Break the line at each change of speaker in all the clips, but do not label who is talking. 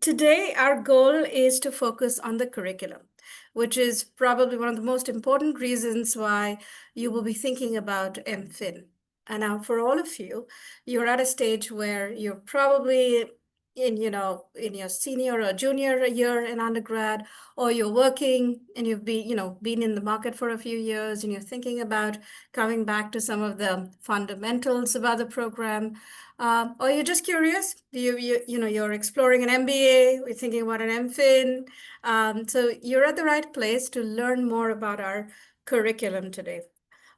Today, our goal is to focus on the curriculum, which is probably one of the most important reasons why you will be thinking about MFIN. And now, for all of you, you're at a stage where you're probably in your senior or junior year in undergrad, or you're working and you've been in the market for a few years and you're thinking about coming back to some of the fundamentals about the program. Or you're just curious. You're exploring an MBA. We're thinking about an MFIn. So you're at the right place to learn more about our curriculum today.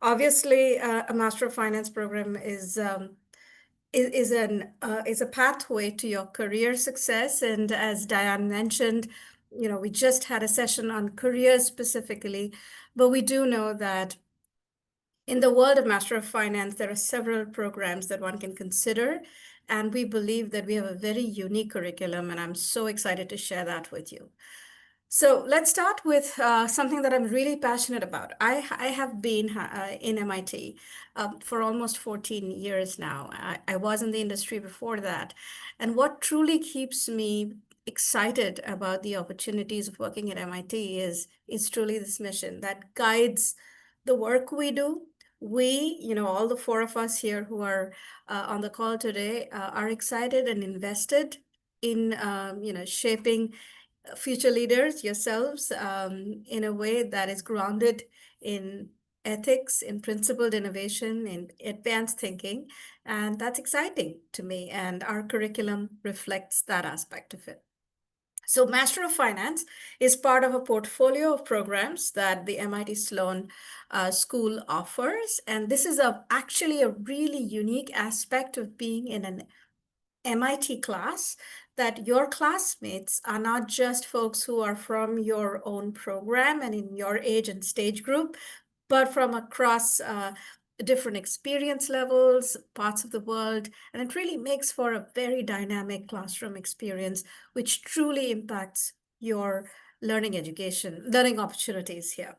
Obviously, a Master of Finance program is a pathway to your career success. And as Diane mentioned, we just had a session on careers specifically, but we do know that in the world of Master of Finance, there are several programs that one can consider, and we believe that we have a very unique curriculum, and I'm so excited to share that with you. So let's start with something that I'm really passionate about. I have been in MIT for almost 14 years now. I was in the industry before that. And what truly keeps me excited about the opportunities of working at MIT is truly this mission that guides the work we do. We, all the four of us here who are on the call today are excited and invested in, shaping future leaders, yourselves, in a way that is grounded in ethics, in principled innovation, in advanced thinking. And that's exciting to me. And our curriculum reflects that aspect of it. So Master of Finance is part of a portfolio of programs that the MIT Sloan School offers. And this is actually a really unique aspect of being in an MIT class, that your classmates are not just folks who are from your own program and in your age and stage group, but from across different experience levels, parts of the world. And it really makes for a very dynamic classroom experience, which truly impacts your learning opportunities here.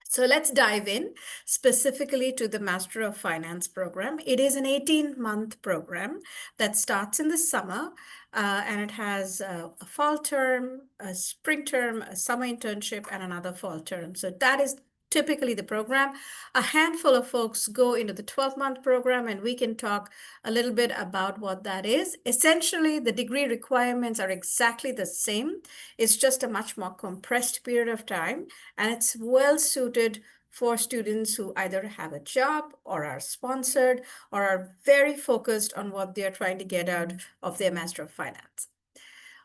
So let's dive in specifically to the Master of Finance program. It is an 18-month program that starts in the summer, and it has a fall term, a spring term, a summer internship, and another fall term. So that is typically the program. A handful of folks go into the 12-month program, and we can talk a little bit about what that is. Essentially, the degree requirements are exactly the same. It's just a much more compressed period of time, and it's well suited for students who either have a job or are sponsored or are very focused on what they're trying to get out of their Master of Finance.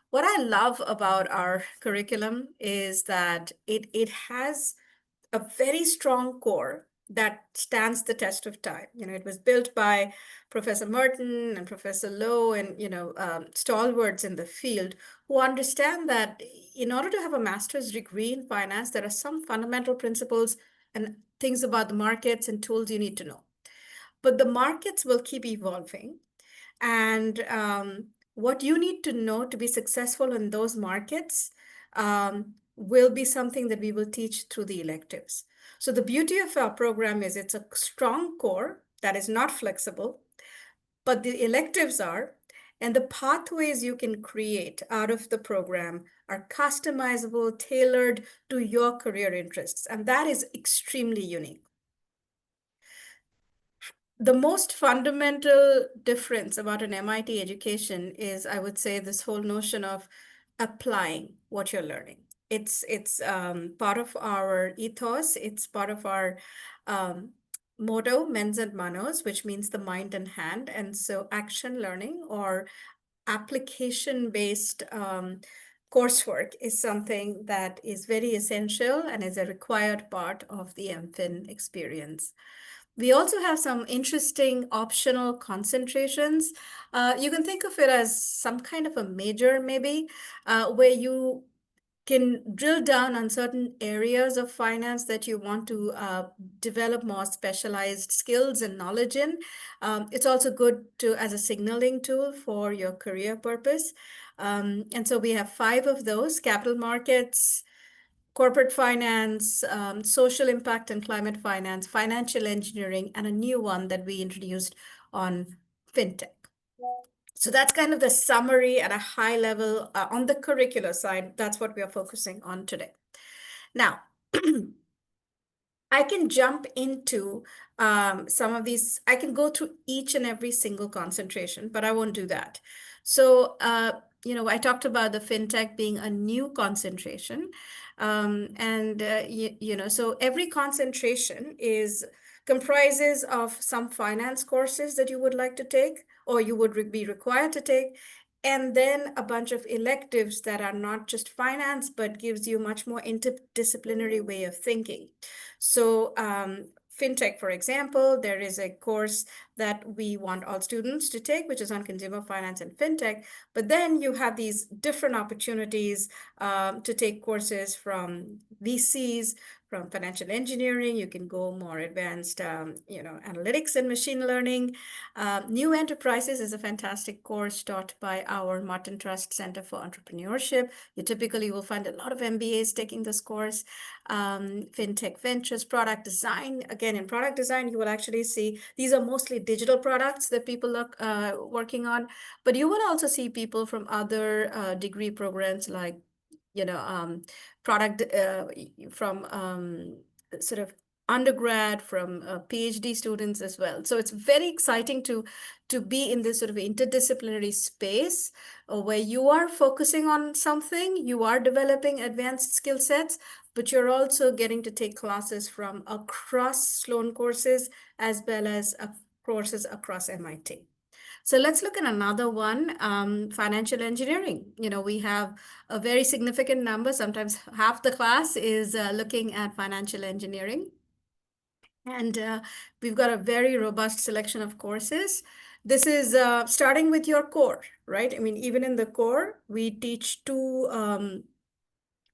What I love about our curriculum is that it has a very strong core that stands the test of time. It was built by Professor Merton and Professor Lowe and, stalwarts in the field who understand that in order to have a master's degree in finance, there are some fundamental principles and things about the markets and tools you need to know. But the markets will keep evolving. And what you need to know to be successful in those markets will be something that we will teach through the electives. So the beauty of our program is it's a strong core that is not flexible, but the electives are, and the pathways you can create out of the program are customizable, tailored to your career interests. And that is extremely unique. The most fundamental difference about an MIT education is, I would say, this whole notion of applying what you're learning. It's part of our ethos. It's part of our motto, mens and manos, which means the mind and hand. And so action learning or application-based coursework is something that is very essential and is a required part of the MFIn experience. We also have some interesting optional concentrations. You can think of it as some kind of a major, maybe, where you can drill down on certain areas of finance that you want to develop more specialized skills and knowledge in. It's also good as a signaling tool for your career purpose. And so we have 5 of those: capital markets, corporate finance, social impact and climate finance, financial engineering, and a new one that we introduced on fintech. So that's kind of the summary at a high level on the curricular side. That's what we are focusing on today. Now, I can jump into some of these. I can go through each and every single concentration, but I won't do that. So, I talked about the fintech being a new concentration. So every concentration is comprises of some finance courses that you would like to take or you would be required to take, and then a bunch of electives that are not just finance, but gives you much more interdisciplinary way of thinking. So, fintech, for example, there is a course that we want all students to take, which is on consumer finance and fintech. But then you have these different opportunities to take courses from VCs, from financial engineering. You can go more advanced, analytics and machine learning. New Enterprises is a fantastic course taught by our Martin Trust Center for Entrepreneurship. You typically will find a lot of MBAs taking this course. FinTech Ventures, product design. Again, in product design, you will actually see these are mostly digital products that people are working on, but you will also see people from other degree programs like, product from sort of undergrad, from PhD students as well. So it's very exciting to be in this sort of interdisciplinary space where you are focusing on something, you are developing advanced skill sets, but you're also getting to take classes from across Sloan courses as well as courses across MIT. So let's look at another one, financial engineering. We have a very significant number, sometimes half the class is looking at financial engineering. And we've got a very robust selection of courses. This is starting with your core, right? I mean, even in the core, we teach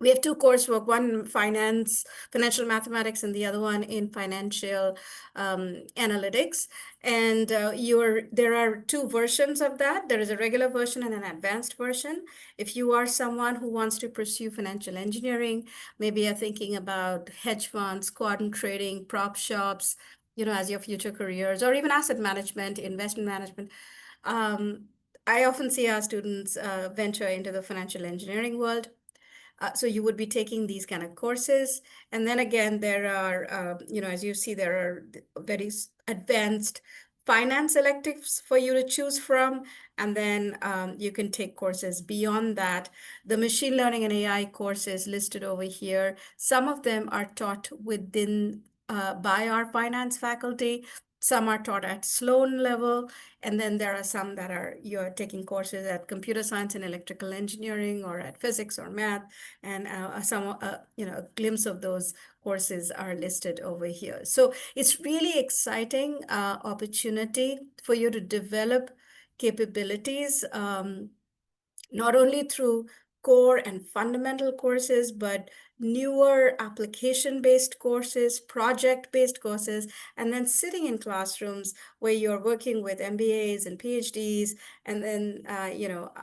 we have two coursework, one in financial mathematics, and the other one in financial analytics. And there are two versions of that. There is a regular version and an advanced version. If you are someone who wants to pursue financial engineering, maybe you're thinking about hedge funds, quant trading, prop shops, as your future careers, or even asset management, investment management. I often see our students venture into the financial engineering world. So you would be taking these kind of courses. And then again, there are, as you see, there are very advanced finance electives for you to choose from. And then you can take courses beyond that. The machine learning and AI courses listed over here, some of them are taught by our finance faculty. Some are taught at Sloan level, and then there are some that you're taking courses at computer science and electrical engineering or at physics or math, and a glimpse of those courses are listed over here. So it's really exciting opportunity for you to develop capabilities, not only through core and fundamental courses, but newer application-based courses, project-based courses, and then sitting in classrooms where you're working with MBAs and PhDs, and then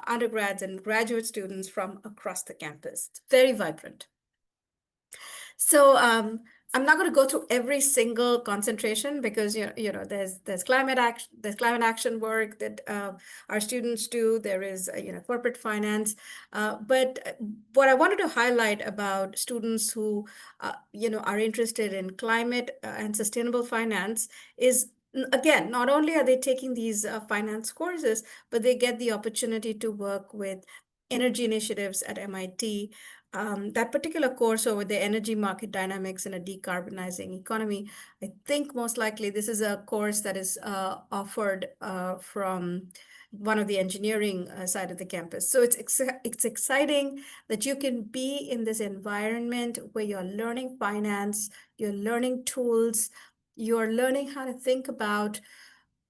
undergrads and graduate students from across the campus. It's very vibrant. So I'm not going to go through every single concentration because there's climate action work that our students do. There is corporate finance, but what I wanted to highlight about students who are interested in climate and sustainable finance is, again, not only are they taking these finance courses, but they get the opportunity to work with energy initiatives at MIT. That particular course over the energy market dynamics in a decarbonizing economy, I think most likely this is a course that is offered from one of the engineering side of the campus. So it's exciting that you can be in this environment where you're learning finance, you're learning tools, you're learning how to think about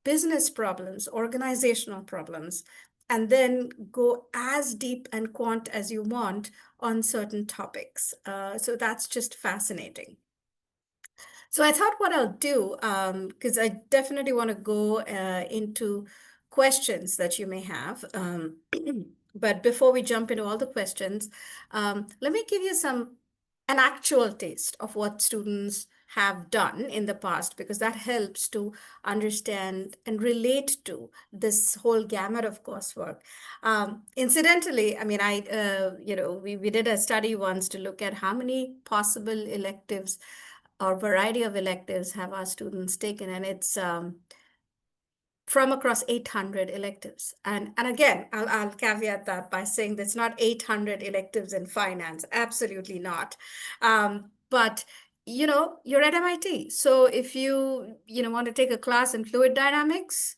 business problems, organizational problems, and then go as deep and quant as you want on certain topics. So that's just fascinating. So I thought what I'll do, because I definitely want to go into questions that you may have. But before we jump into all the questions, let me give you an actual taste of what students have done in the past, because that helps to understand and relate to this whole gamut of coursework. Incidentally, I mean, we did a study once to look at how many possible electives or variety of electives have our students taken, and it's from across 800 electives. And again, I'll caveat that by saying there's not 800 electives in finance. Absolutely not. But you're at MIT. So if you want to take a class in fluid dynamics,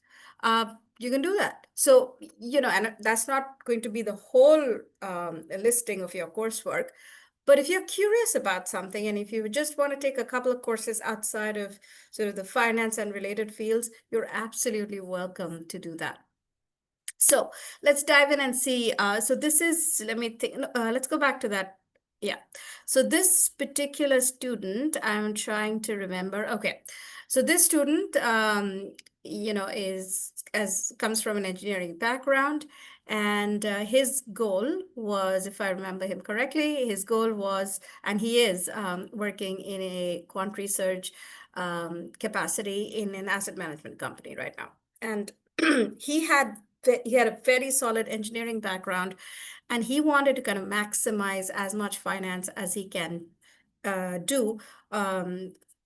you can do that. So, and that's not going to be the whole listing of your coursework. But if you're curious about something, and if you just want to take a couple of courses outside of sort of the finance and related fields, you're absolutely welcome to do that. So let's dive in and see. So this is, let me think, let's go back to that. Yeah. So this particular student, I'm trying to remember. Okay. So this student, comes from an engineering background, and his goal was, if I remember him correctly, his goal was, and he is working in a quant research capacity in an asset management company right now. And he had a very solid engineering background, and he wanted to kind of maximize as much finance as he can do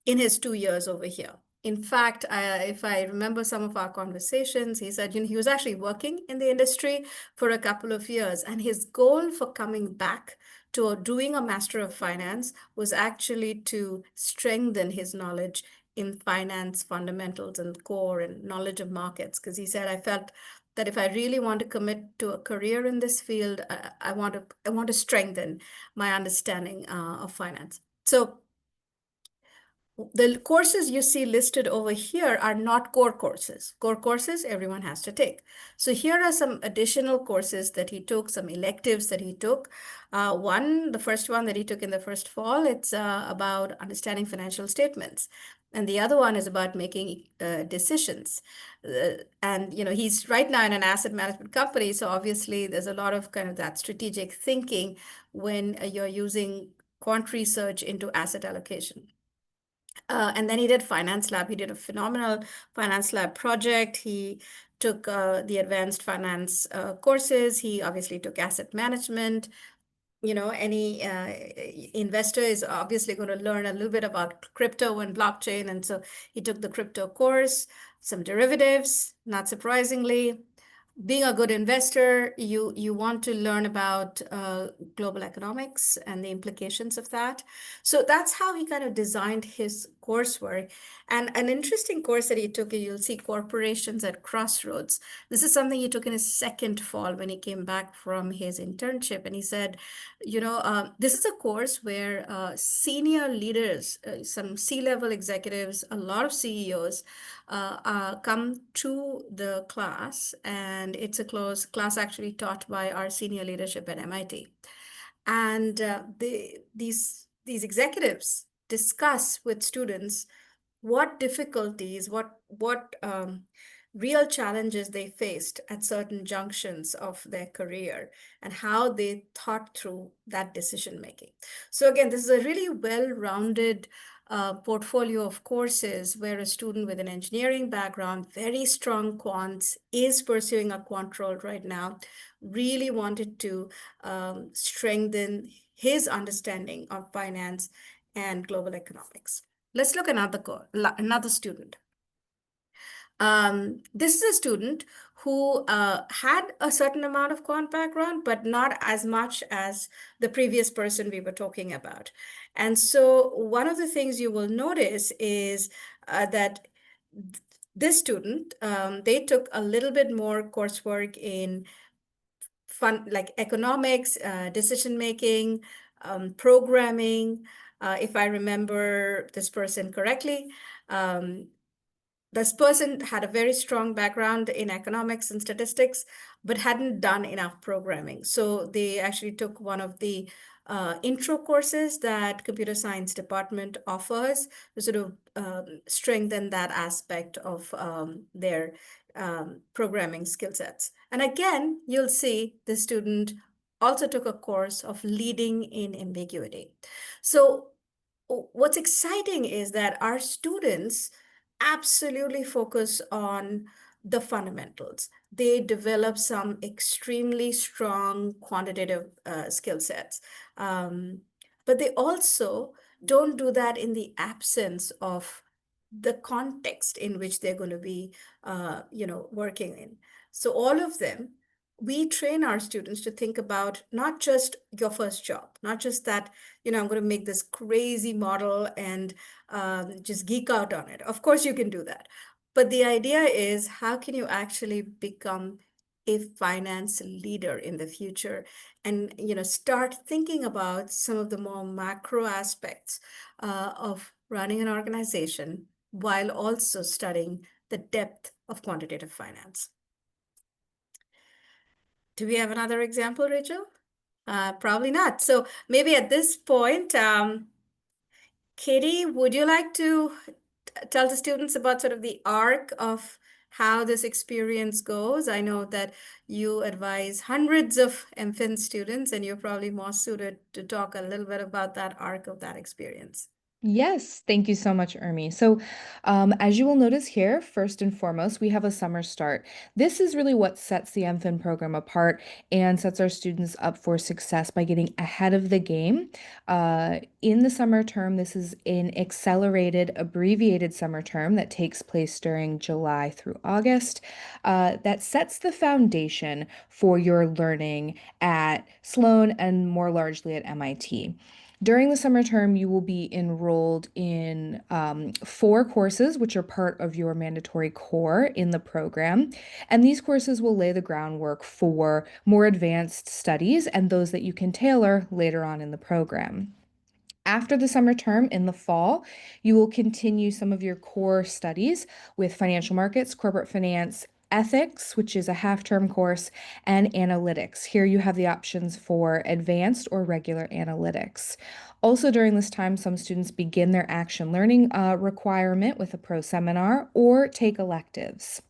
in his 2 years over here. In fact, if I remember some of our conversations, he said, he was actually working in the industry for a couple of years, and his goal for coming back to doing a Master of Finance was actually to strengthen his knowledge in finance fundamentals and core and knowledge of markets. Because he said, I felt that if I really want to commit to a career in this field, I want to strengthen my understanding of finance. So the courses you see listed over here are not core courses. Core courses everyone has to take. So here are some additional courses that he took, some electives that he took. The first one that he took in the first fall, it's about understanding financial statements. And the other one is about making decisions. And he's right now in an asset management company, so obviously there's a lot of kind of that strategic thinking when you're using quant research into asset allocation. And then he did Finance Lab. He did a phenomenal Finance Lab project. He took the advanced finance courses. He obviously took asset management. Any investor is obviously going to learn a little bit about crypto and blockchain. And so he took the crypto course, some derivatives, not surprisingly. Being a good investor, you want to learn about global economics and the implications of that. So that's how he kind of designed his coursework. And an interesting course that he took, you'll see Corporations at Crossroads. This is something he took in his second fall when he came back from his internship. And he said, this is a course where senior leaders, some C-level executives, a lot of CEOs come to the class, and it's a class actually taught by our senior leadership at MIT. And these executives discuss with students what difficulties, what real challenges they faced at certain junctions of their career, and how they thought through that decision making. So again, this is a really well-rounded portfolio of courses where a student with an engineering background, very strong quants, is pursuing a quant role right now, really wanted to strengthen his understanding of finance and global economics. Let's look at another student. This is a student who had a certain amount of quant background, but not as much as the previous person we were talking about. And so one of the things you will notice is that this student, they took a little bit more coursework in like economics, decision-making, programming. If I remember this person correctly, this person had a very strong background in economics and statistics, but hadn't done enough programming. So they actually took one of the intro courses that computer science department offers to sort of strengthen that aspect of their programming skill sets. And again, you'll see the student also took a course of leading in ambiguity. So what's exciting is that our students absolutely focus on the fundamentals. They develop some extremely strong quantitative skill sets. Um, but they also don't do that in the absence of the context in which they're going to be, working in. So all of them, we train our students to think about not just your first job, not just that, I'm going to make this crazy model and just geek out on it. Of course, you can do that. But the idea is, how can you actually become a finance leader in the future and, start thinking about some of the more macro aspects of running an organization while also studying the depth of quantitative finance. Do we have another example, Rachel? Probably not. So maybe at this point, Katie, would you like to tell the students about sort of the arc of how this experience goes? I know that you advise hundreds of MFIN students, and you're probably more suited to talk a little bit about that arc of that experience.
Yes, thank you so much, Ermi. So, as you will notice here, first and foremost, we have a summer start. This is really what sets the MFIN program apart and sets our students up for success by getting ahead of the game. In the summer term, this is an accelerated, abbreviated summer term that takes place during July through August. That sets the foundation for your learning at Sloan and more largely at MIT. During the summer term, you will be enrolled in 4 courses, which are part of your mandatory core in the program. And these courses will lay the groundwork for more advanced studies and those that you can tailor later on in the program. After the summer term in the fall, you will continue some of your core studies with financial markets, corporate finance, ethics, which is a half-term course, and analytics. Here you have the options for advanced or regular analytics. Also, during this time, some students begin their action learning requirement with a pro seminar or take electives.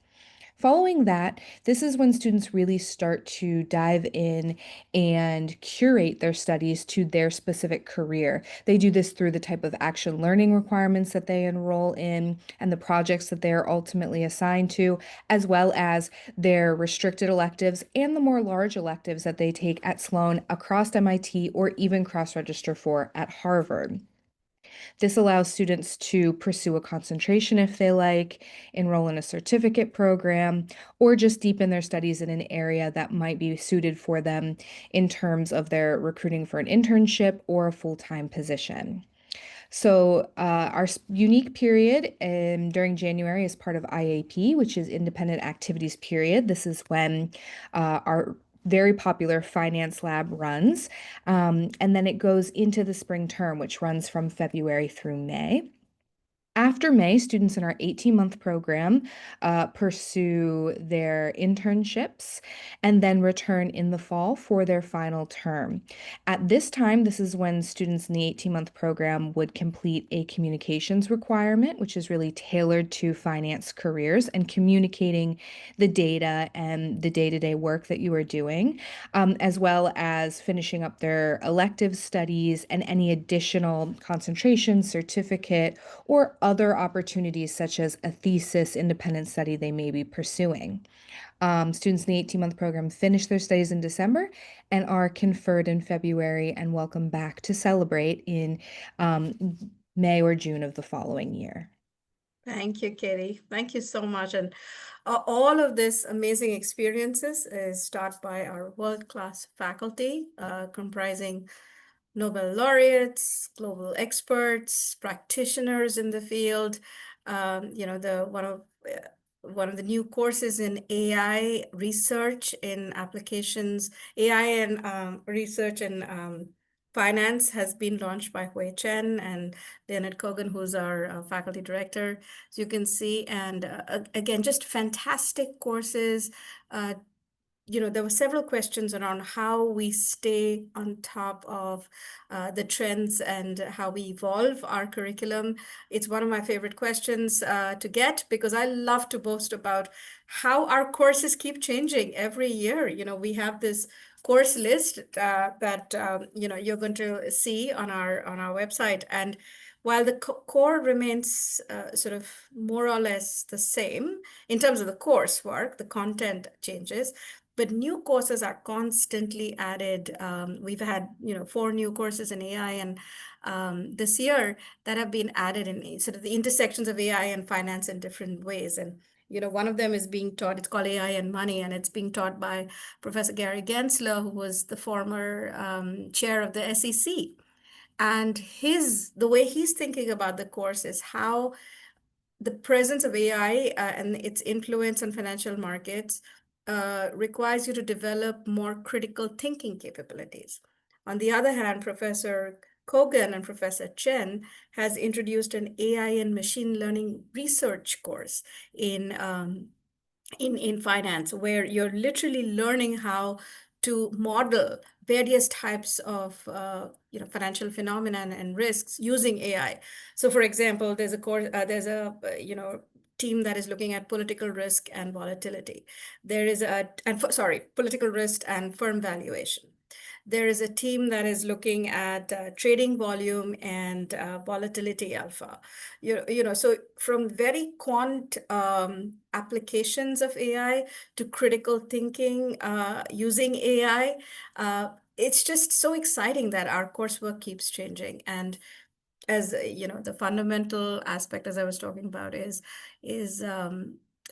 Following that, this is when students really start to dive in and curate their studies to their specific career. They do this through the type of action learning requirements that they enroll in and the projects that they are ultimately assigned to, as well as their restricted electives and the more large electives that they take at Sloan, across MIT, or even cross-register for at Harvard. This allows students to pursue a concentration if they like, enroll in a certificate program, or just deepen their studies in an area that might be suited for them in terms of their recruiting for an internship or a full-time position. So, our unique period during January is part of IAP, which is Independent Activities Period. This is when our very popular finance lab runs. And then it goes into the spring term, which runs from February through May. After May, students in our 18-month program pursue their internships and then return in the fall for their final term. At this time, this is when students in the 18-month program would complete a communications requirement, which is really tailored to finance careers and communicating the data and the day-to-day work that you are doing, as well as finishing up their elective studies and any additional concentration, certificate, or other opportunities such as a thesis independent study they may be pursuing. Students in the 18-month program finish their studies in December and are conferred in February and welcome back to celebrate in May or June of the following year.
Thank you, Katie. Thank you so much. And all of this amazing experiences is taught by our world-class faculty, comprising Nobel laureates, global experts, practitioners in the field. The one of the new courses in AI research in applications, AI and research and finance has been launched by Hui Chen and Leonard Kogan, who's our faculty director, as you can see. And again, just fantastic courses. There were several questions around how we stay on top of the trends and how we evolve our curriculum. It's one of my favorite questions to get, because I love to boast about how our courses keep changing every year. We have this course list that you're going to see on our website, and while the core remains sort of more or less the same in terms of the coursework, the content changes, but new courses are constantly added. We've had, 4 new courses in AI and this year that have been added in sort of the intersections of AI and finance in different ways. And one of them is being taught, it's called AI and Money, and it's being taught by Professor Gary Gensler, who was the former chair of the SEC. And the way he's thinking about the course is how the presence of AI and its influence on financial markets requires you to develop more critical thinking capabilities. On the other hand, Professor Kogan and Professor Chen has introduced an AI and machine learning research course in in finance, where you're literally learning how to model various types of financial phenomena and risks using AI. So, for example, there's a course, there's a team that is looking at political risk and volatility. There is political risk and firm valuation. There is a team that is looking at trading volume and volatility alpha. So from very quant applications of AI to critical thinking using AI, it's just so exciting that our coursework keeps changing. And as the fundamental aspect, as I was talking about, is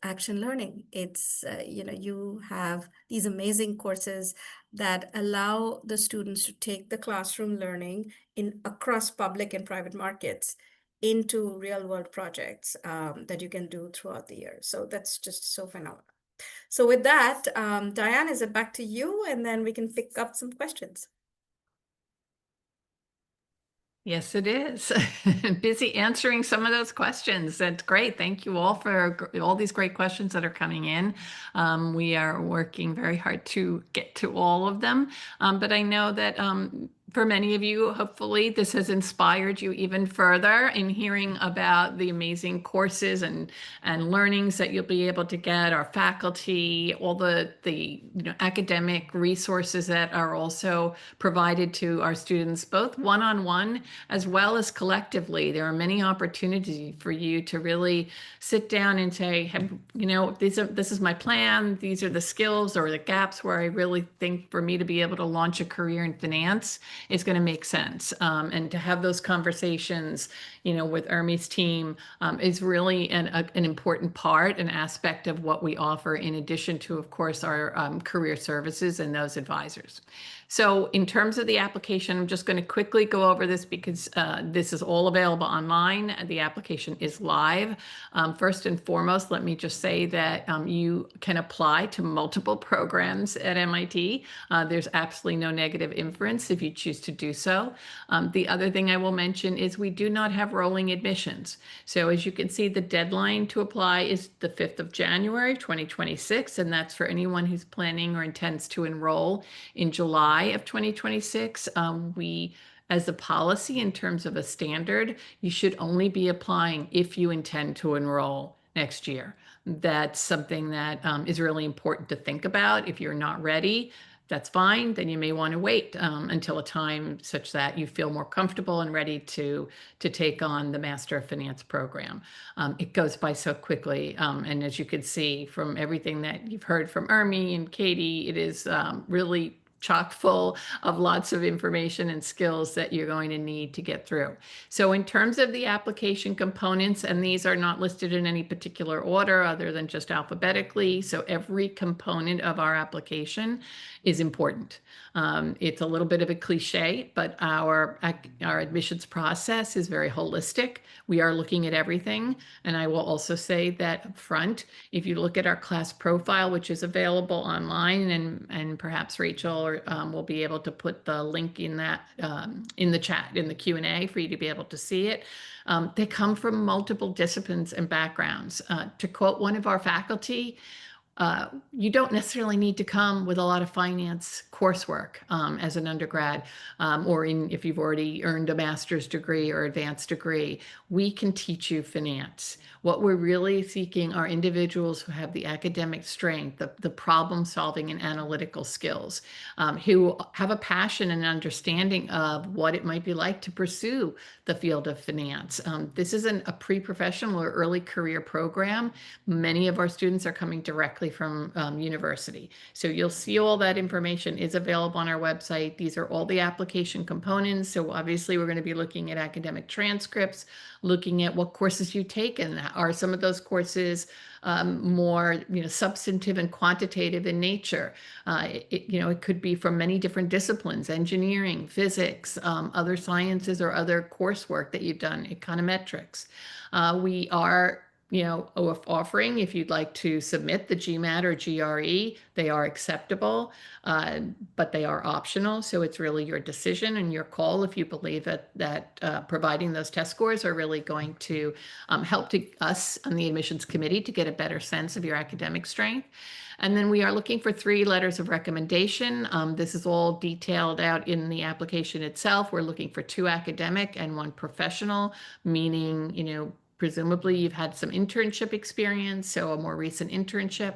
action learning. It's you have these amazing courses that allow the students to take the classroom learning in across public and private markets into real world projects that you can do throughout the year. So that's just so phenomenal. So with that, Diane, is it back to you, and then we can pick up some questions.
Yes, it is. Busy answering some of those questions. That's great. Thank you all for all these great questions that are coming in. We are working very hard to get to all of them. But I know that for many of you, hopefully this has inspired you even further in hearing about the amazing courses and learnings that you'll be able to get, our faculty, all the academic resources that are also provided to our students, both one-on-one as well as collectively. There are many opportunities for you to really sit down and say, this is my plan, these are the skills or the gaps where I really think for me to be able to launch a career in finance is going to make sense. And to have those conversations, with Ermi's team is really an important part, an aspect of what we offer, in addition to, of course, our career services and those advisors. So in terms of the application, I'm just going to quickly go over this because this is all available online. The application is live. First and foremost, let me just say that you can apply to multiple programs at MIT. There's absolutely no negative inference if you choose to do so. The other thing I will mention is we do not have rolling admissions. So as you can see, the deadline to apply is the 5th of January, 2026, and that's for anyone who's planning or intends to enroll in July of 2026. We, as a policy in terms of a standard, you should only be applying if you intend to enroll next year. That's something that is really important to think about. If you're not ready, that's fine. Then you may want to wait until a time such that you feel more comfortable and ready to take on the Master of Finance program. It goes by so quickly. And as you can see from everything that you've heard from Ermi and Katie, it is really chock full of lots of information and skills that you're going to need to get through. So in terms of the application components, and these are not listed in any particular order other than just alphabetically, so every component of our application is important. It's a little bit of a cliche, but our admissions process is very holistic. We are looking at everything. And I will also say that up front, if you look at our class profile, which is available online, and perhaps Rachel will be able to put the link in that in the chat, in the Q&A, for you to be able to see it. They come from multiple disciplines and backgrounds. To quote one of our faculty, you don't necessarily need to come with a lot of finance coursework as an undergrad, or if you've already earned a master's degree or advanced degree. We can teach you finance. What we're really seeking are individuals who have the academic strength, the problem solving and analytical skills, who have a passion and understanding of what it might be like to pursue the field of finance. This isn't a pre-professional or early career program. Many of our students are coming directly from university. So you'll see all that information is available on our website. These are all the application components. So obviously we're going to be looking at academic transcripts, looking at what courses you've taken. Are some of those courses more, substantive and quantitative in nature? It could be from many different disciplines: engineering, physics, other sciences, or other coursework that you've done, econometrics. We are offering, if you'd like to submit the GMAT or GRE, they are acceptable, but they are optional. So it's really your decision and your call if you believe that providing those test scores are really going to help us on the admissions committee to get a better sense of your academic strength. And then we are looking for 3 letters of recommendation. This is all detailed out in the application itself. We're looking for 2 academic and 1 professional, meaning, presumably you've had some internship experience, so a more recent internship.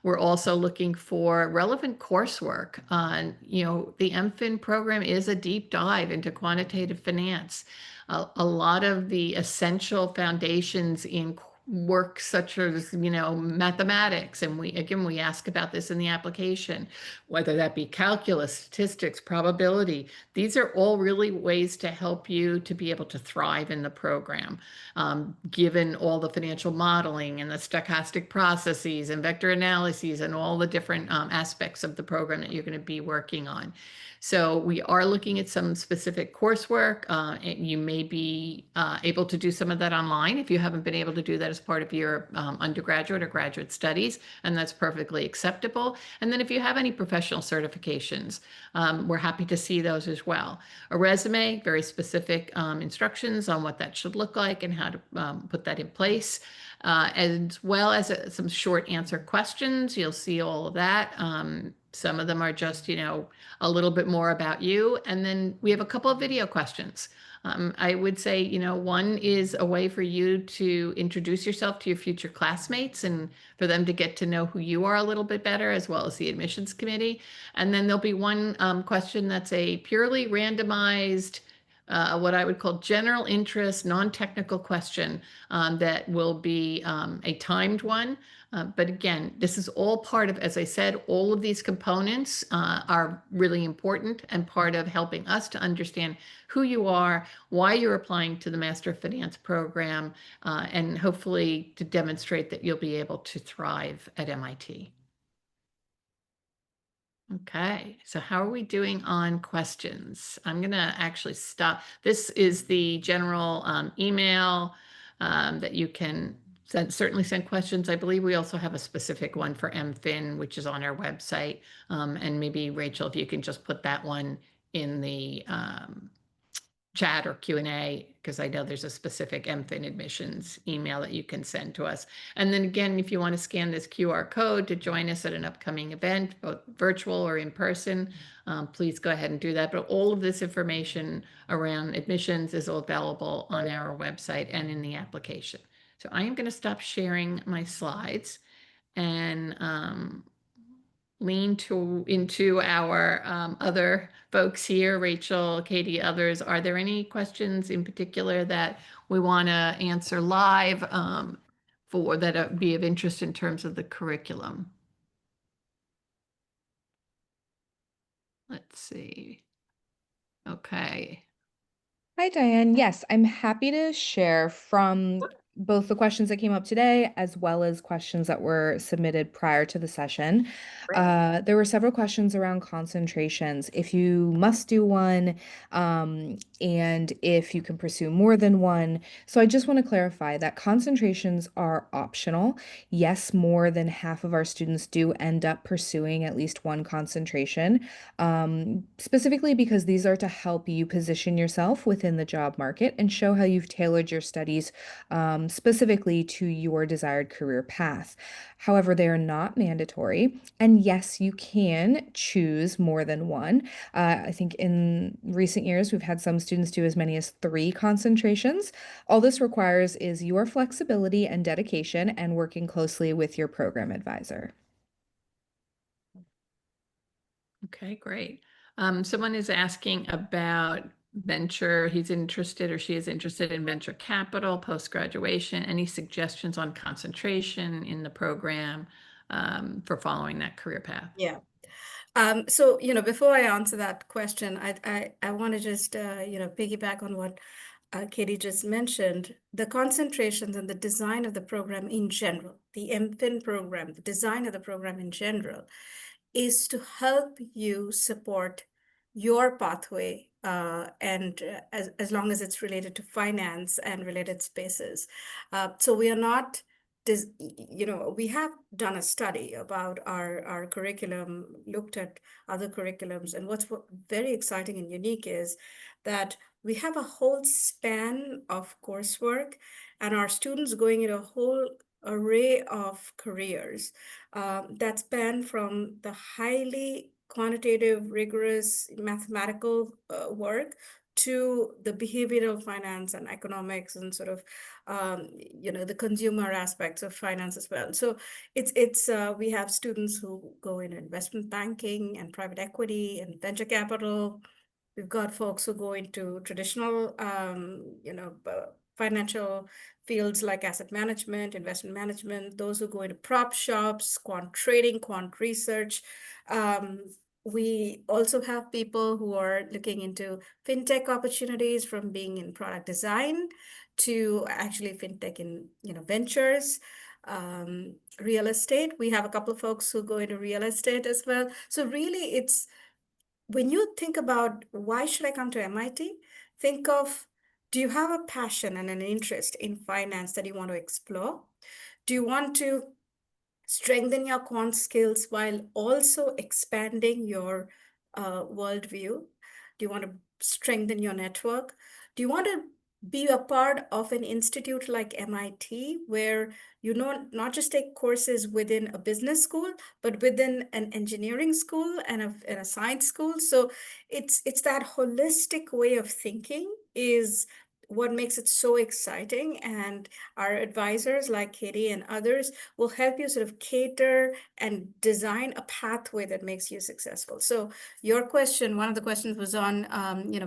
We're also looking for relevant coursework. The MFIn program is a deep dive into quantitative finance. A lot of the essential foundations in work such as mathematics, and we ask about this in the application, whether that be calculus, statistics, probability. These are all really ways to help you to be able to thrive in the program, given all the financial modeling and the stochastic processes and vector analyses and all the different aspects of the program that you're going to be working on. So we are looking at some specific coursework. You may be able to do some of that online if you haven't been able to do that as part of your undergraduate or graduate studies, and that's perfectly acceptable. And then if you have any professional certifications, we're happy to see those as well. A resume, very specific instructions on what that should look like and how to put that in place. As well as some short answer questions. You'll see all of that. Some of them are just, a little bit more about you. And then we have a couple of video questions. I would say, one is a way for you to introduce yourself to your future classmates and for them to get to know who you are a little bit better, as well as the admissions committee. And then there'll be one question that's a purely randomized, what I would call general interest, non-technical question that will be a timed one. But again, this is all part of, as I said, all of these components are really important and part of helping us to understand who you are, why you're applying to the Master of Finance program, and hopefully to demonstrate that you'll be able to thrive at MIT. Okay, so how are we doing on questions? I'm going to actually stop. This is the general email that you can certainly send questions. I believe we also have a specific one for MFIN, which is on our website. And maybe Rachel, if you can just put that one in the chat or Q&A, because I know there's a specific MFIN admissions email that you can send to us. And then again, if you want to scan this QR code to join us at an upcoming event, both virtual or in person, please go ahead and do that. But all of this information around admissions is available on our website and in the application. So I am going to stop sharing my slides and lean into our other folks here, Rachel, Katie, others. Are there any questions in particular that we want to answer live for that be of interest in terms of the curriculum? Let's see. Okay.
Hi, Diane. Yes, I'm happy to share from both the questions that came up today as well as questions that were submitted prior to the session. There were several questions around concentrations, if you must do one, and if you can pursue more than one. So I just want to clarify that concentrations are optional. Yes, more than half of our students do end up pursuing at least one concentration, specifically because these are to help you position yourself within the job market and show how you've tailored your studies specifically to your desired career path. However, they are not mandatory. And yes, you can choose more than one. I think in recent years, we've had some students do as many as 3 concentrations. All this requires is your flexibility and dedication and working closely with your program advisor.
Okay, great. Someone is asking about venture. He's interested or she is interested in venture capital post-graduation. Any suggestions on concentration in the program for following that career path?
Yeah. So, before I answer that question, I want to just, piggyback on what Katie just mentioned. The concentrations and the design of the program in general, the MFIn program, the design of the program in general, is to help you support your pathway, and as long as it's related to finance and related spaces. So we are not, we have done a study about our curriculum, looked at other curriculums, and what's very exciting and unique is that we have a whole span of coursework, and our students going into a whole array of careers that span from the highly quantitative, rigorous mathematical work to the behavioral finance and economics and sort of the consumer aspects of finance as well. So it's we have students who go into investment banking and private equity and venture capital. We've got folks who go into traditional, financial fields like asset management, investment management, those who go into prop shops, quant trading, quant research. We also have people who are looking into fintech opportunities, from being in product design to actually fintech in, ventures. Real estate. We have a couple of folks who go into real estate as well. So really, it's when you think about why should I come to MIT, think of, do you have a passion and an interest in finance that you want to explore? Do you want to strengthen your quant skills while also expanding your worldview? Do you want to strengthen your network? Do you want to be a part of an institute like MIT, where not just take courses within a business school, but within an engineering school and a science school? So it's that holistic way of thinking is what makes it so exciting. And our advisors like Katie and others will help you sort of cater and design a pathway that makes you successful. So your question, one of the questions was on,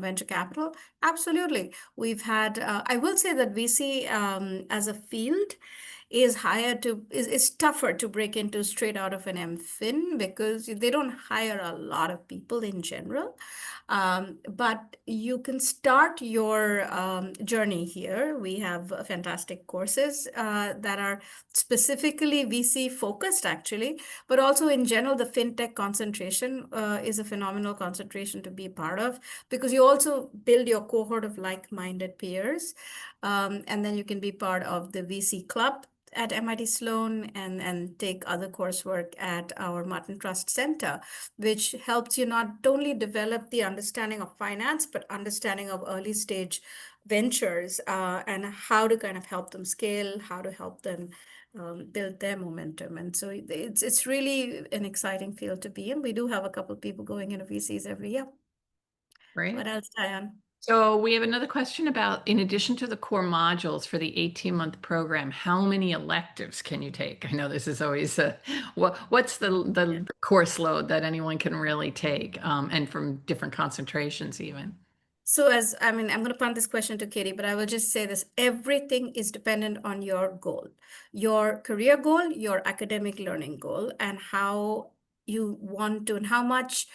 venture capital. Absolutely. We've had, I will say that VC as a field is tougher to break into straight out of an MFIN, because they don't hire a lot of people in general. But you can start your journey here. We have fantastic courses that are specifically VC focused, actually, but also in general, the fintech concentration is a phenomenal concentration to be part of, because you also build your cohort of like-minded peers. And then you can be part of the VC club at MIT Sloan and take other coursework at our Martin Trust Center, which helps you not only develop the understanding of finance, but understanding of early stage ventures and how to kind of help them scale, how to help them build their momentum. And so it's really an exciting field to be in. We do have a couple of people going into VCs every year.
Great.
What else, Diane?
So we have another question about, in addition to the core modules for the 18-month program, how many electives can you take? I know this is always what's the course load that anyone can really take, and from different concentrations even?
So I'm going to punt this question to Katie, but I will just say this: everything is dependent on your goal, your career goal, your academic learning goal, and how you want to, and how much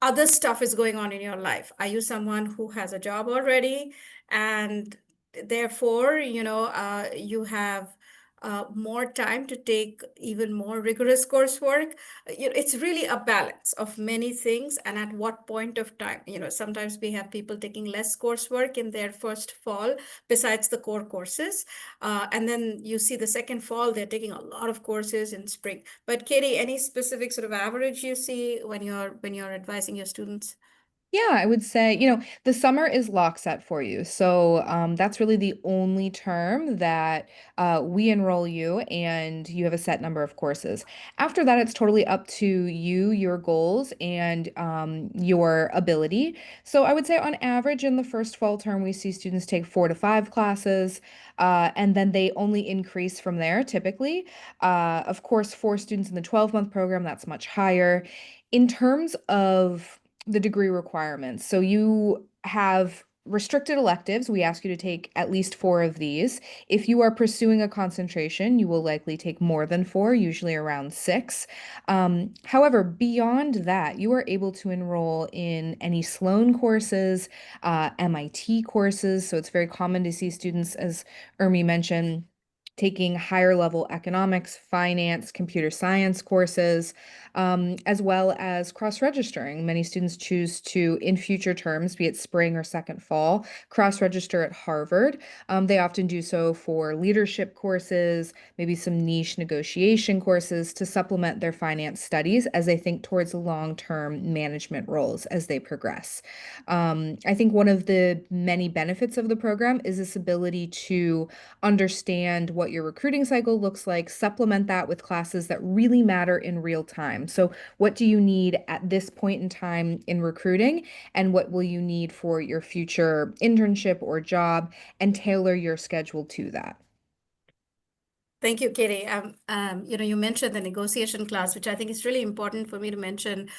other stuff is going on in your life. Are you someone who has a job already, and therefore, you have more time to take even more rigorous coursework? It's really a balance of many things. And at what point of time, sometimes we have people taking less coursework in their first fall besides the core courses. And then you see the second fall, they're taking a lot of courses in spring. But Katie, any specific sort of average you see when you're advising your students?
Yeah, I would say, the summer is lock set for you. So that's really the only term that we enroll you, and you have a set number of courses. After that, it's totally up to you, your goals, and your ability. So I would say on average in the first fall term, we see students take 4 to 5 classes, and then they only increase from there typically. Of course, for students in the 12-month program, that's much higher. In terms of the degree requirements. So you have restricted electives. We ask you to take at least 4 of these. If you are pursuing a concentration, you will likely take more than 4, usually around 6. However, beyond that, you are able to enroll in any Sloan courses, MIT courses. So it's very common to see students, as Ermi mentioned, taking higher level economics, finance, computer science courses, as well as cross-registering. Many students choose to, in future terms, be it spring or second fall, cross-register at Harvard. They often do so for leadership courses, maybe some niche negotiation courses to supplement their finance studies as they think towards long-term management roles as they progress. I think one of the many benefits of the program is this ability to understand what your recruiting cycle looks like, supplement that with classes that really matter in real time. So, what do you need at this point in time in recruiting, and what will you need for your future internship or job, and tailor your schedule to that?
Thank you, Katie. You mentioned the negotiation class, which I think is really important for me to mention.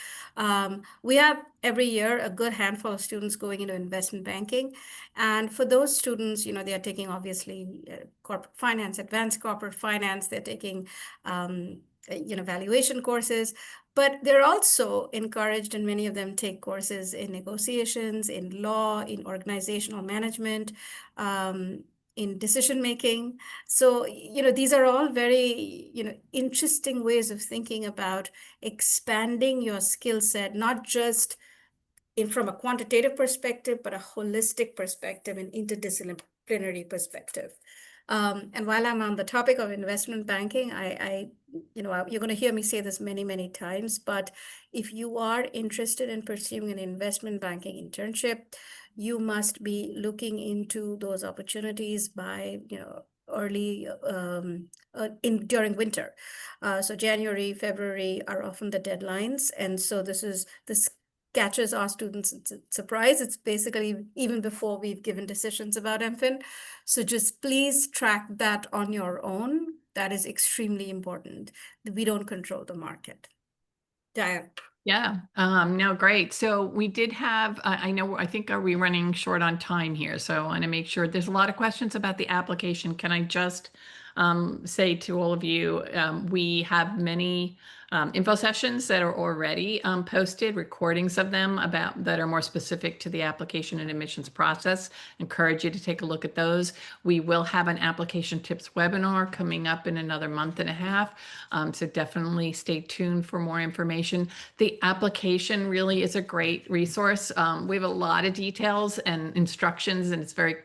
We have every year a good handful of students going into investment banking. And for those students, they are taking obviously corporate finance, advanced corporate finance. They're taking, valuation courses, but they're also encouraged, and many of them take courses in negotiations, in law, in organizational management, in decision making. So, these are all very, interesting ways of thinking about expanding your skill set, not just from a quantitative perspective, but a holistic perspective and interdisciplinary perspective. And while I'm on the topic of investment banking, you're going to hear me say this many, many times, but if you are interested in pursuing an investment banking internship, you must be looking into those opportunities by, early during winter. So January, February are often the deadlines, and so this catches our students in surprise. It's basically even before we've given decisions about MFIN. So just please track that on your own. That is extremely important. We don't control the market. Diane.
Yeah, no, great. So we did have, I know, I think, are we running short on time here? So I want to make sure there's a lot of questions about the application. Can I just say to all of you, we have many info sessions that are already posted, recordings of them that are more specific to the application and admissions process. Encourage you to take a look at those. We will have an application tips webinar coming up in another month and a half. So definitely stay tuned for more information. The application really is a great resource. We have a lot of details and instructions, and it's very,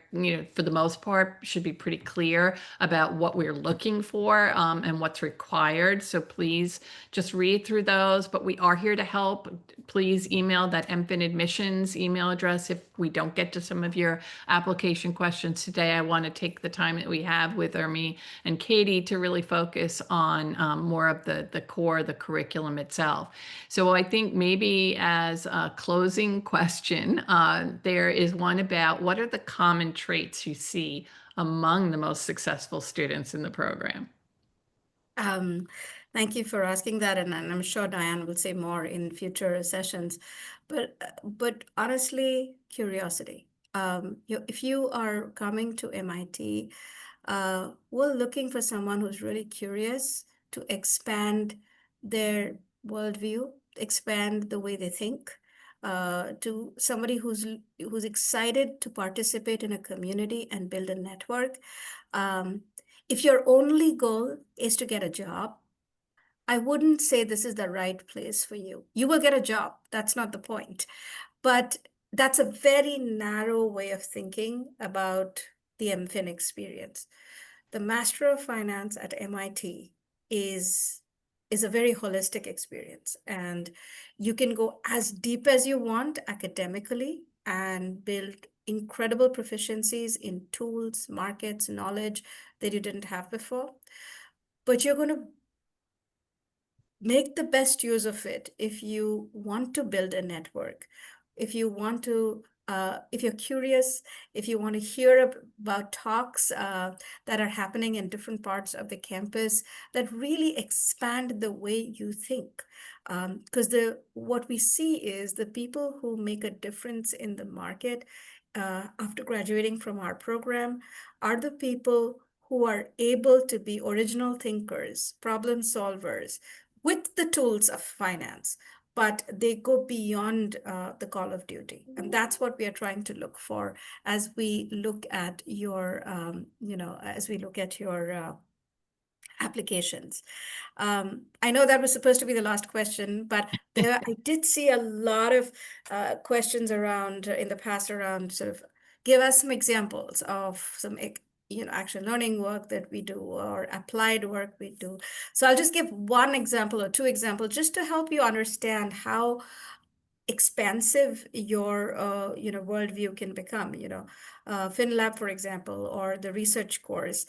for the most part, should be pretty clear about what we're looking for and what's required. So please just read through those, but we are here to help. Please email that MFIN admissions email address if we don't get to some of your application questions today. I want to take the time that we have with Ermi and Katie to really focus on more of the core, the curriculum itself. So I think maybe as a closing question, there is one about what are the common traits you see among the most successful students in the program?
Thank you for asking that, and I'm sure Diane will say more in future sessions. But honestly, curiosity. If you are coming to MIT, we're looking for someone who's really curious to expand their worldview, expand the way they think, to somebody who's excited to participate in a community and build a network. If your only goal is to get a job, I wouldn't say this is the right place for you. You will get a job. That's not the point. But that's a very narrow way of thinking about the MFIN experience. The Master of Finance at MIT is is a very holistic experience. And you can go as deep as you want academically and build incredible proficiencies in tools, markets, knowledge that you didn't have before. But you're going to make the best use of it if you want to build a network, if you want to if you're curious, if you want to hear about talks that are happening in different parts of the campus that really expand the way you think. Because what we see is the people who make a difference in the market after graduating from our program are the people who are able to be original thinkers, problem solvers, with the tools of finance, but they go beyond the call of duty. And that's what we are trying to look for as we look at your, as we look at your applications. I know that was supposed to be the last question, but I did see a lot of questions around in the past around sort of give us some examples of some actual learning work that we do or applied work we do. So I'll just give one example or two examples just to help you understand how expansive your worldview can become. FinLab, for example, or the research course,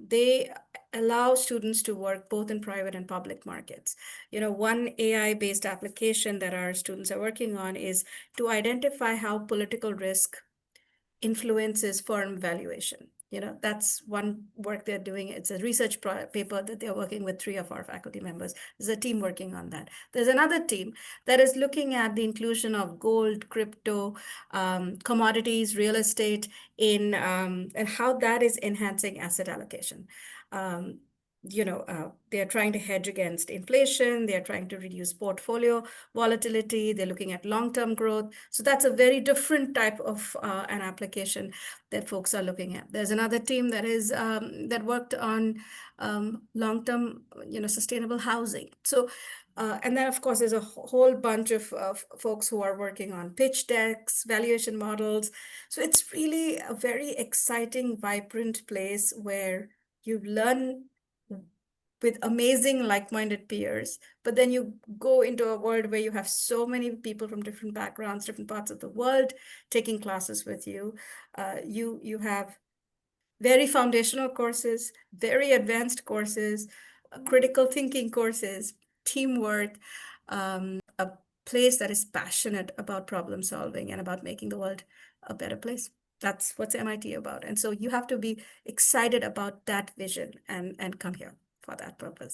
they allow students to work both in private and public markets. One AI-based application that our students are working on is to identify how political risk influences firm valuation. That's one work they're doing. It's a research paper that they're working with 3 of our faculty members. There's a team working on that. There's another team that is looking at the inclusion of gold, crypto, commodities, real estate and how that is enhancing asset allocation. They're trying to hedge against inflation. They're trying to reduce portfolio volatility. They're looking at long-term growth. So that's a very different type of an application that folks are looking at. There's another team that worked on long-term, sustainable housing. So, and then of course there's a whole bunch of folks who are working on pitch decks, valuation models. So it's really a very exciting, vibrant place where you learn with amazing like-minded peers, but then you go into a world where you have so many people from different backgrounds, different parts of the world taking classes with you. You have very foundational courses, very advanced courses, critical thinking courses, teamwork, a place that is passionate about problem solving and about making the world a better place. That's what's MIT about. And so you have to be excited about that vision and come here for that purpose.